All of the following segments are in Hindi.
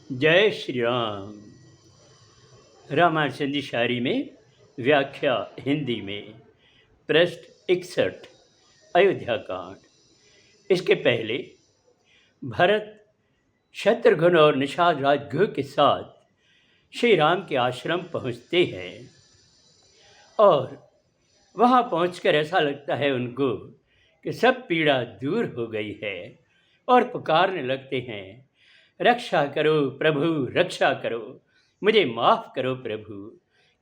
जय श्री राम। रामायण संधि शायरी में व्याख्या हिंदी में पृष्ठ 61 अयोध्या कांड। इसके पहले भरत शत्रुघ्न और निषाद राजगृह के साथ श्री राम के आश्रम पहुंचते हैं और वहां पहुंचकर ऐसा लगता है उनको कि सब पीड़ा दूर हो गई है और पुकारने लगते हैं, रक्षा करो प्रभु, रक्षा करो, मुझे माफ़ करो प्रभु।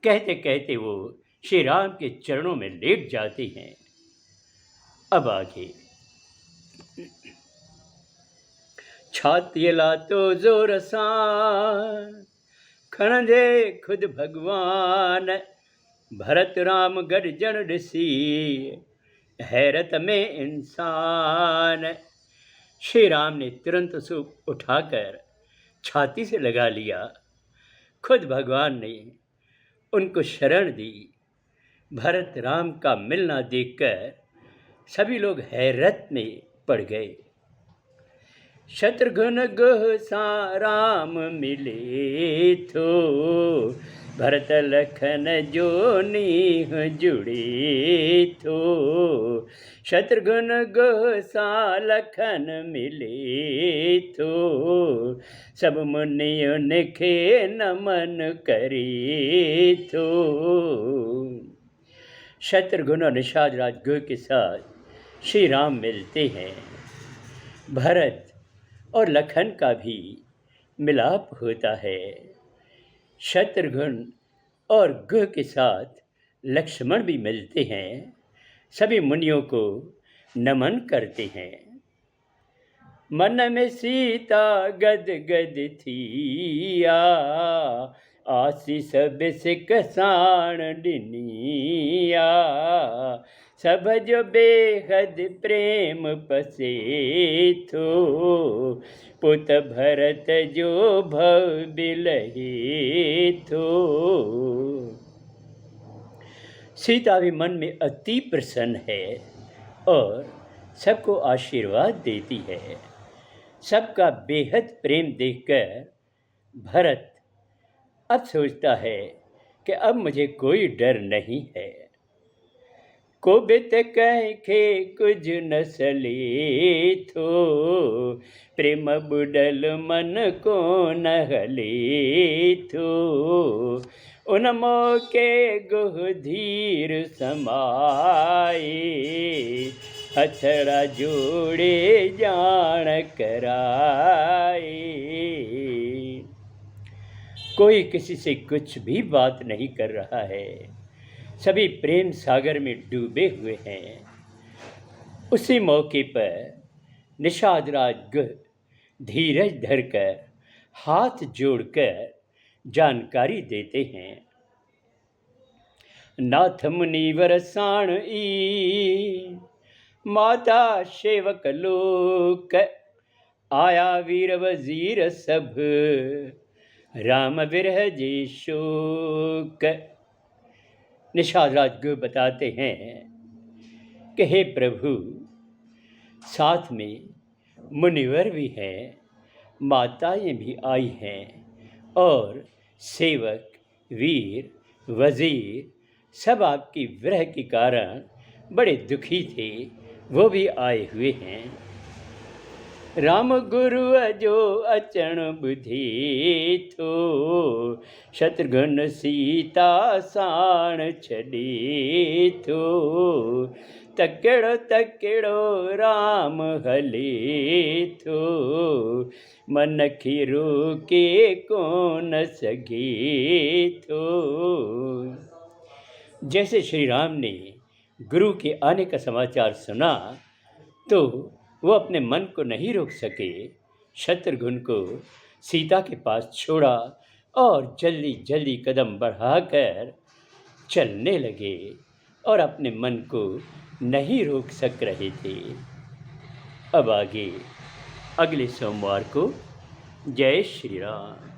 कहते कहते वो श्री राम के चरणों में लेट जाते हैं। अब आगे छाती ला तो जोर सा खणजे खुद भगवान, भरत राम गर्जन ऋषि हैरत में इंसान। श्री राम ने तुरंत उसे उठाकर छाती से लगा लिया। खुद भगवान ने उनको शरण दी। भरत राम का मिलना देखकर सभी लोग हैरत में पड़ गए। शत्रुघ्न गुह सा राम मिले तो, भरत लखन जो नीह जुड़े तो। शत्रुघ्न गुह सा लखन मिले तो, सब मुनियों ने खे नमन करे तो। शत्रुघ्न और निषाद राजगुह के साथ श्री राम मिलते हैं। भरत और लखन का भी मिलाप होता है। शत्रुघ्न और गुह के साथ लक्ष्मण भी मिलते हैं। सभी मुनियों को नमन करते हैं। मन में सीता गद गद थिया, आशीष बिसिक साण डिनिया। सब जो बेहद प्रेम पसे थो, पुत भरत जो भव बिलहे थो। सीता भी मन में अति प्रसन्न है और सबको आशीर्वाद देती है। सबका बेहद प्रेम देखकर भरत अब सोचता है कि अब मुझे कोई डर नहीं है। को बित कह के कुछ न सले थो, प्रेम बुडल मन को न हले थो। उन मौके गुह धीर समाए, हथड़ा जोड़े जान कराए। कोई किसी से कुछ भी बात नहीं कर रहा है। सभी प्रेम सागर में डूबे हुए हैं। उसी मौके पर निषाद राजगुह धीरज धरकर हाथ जोड़कर जानकारी देते हैं। नाथ मुनिवर साण ई, माता सेवक लोक। आया वीर वजीर सब, राम विरह जे शोक। निषाद राजगुह बताते हैं कि हे प्रभु, साथ में मुनिवर भी हैं, माताएं भी आई हैं और सेवक, वीर, वजीर सब आपकी विरह के कारण बड़े दुखी थे, वो भी आए हुए हैं। राम गुरु अजो अचण बुधी थो, शत्रुघ्न सीता साण छड़ी थो। तकड़ो तकड़ो राम हले थो, मन खीरो के कोन सगे थो। जैसे श्री राम ने गुरु के आने का समाचार सुना तो वो अपने मन को नहीं रोक सके। शत्रुघ्न को सीता के पास छोड़ा और जल्दी जल्दी कदम बढ़ाकर चलने लगे और अपने मन को नहीं रोक सक रहे थे। अब आगे अगले सोमवार को। जय श्री राम।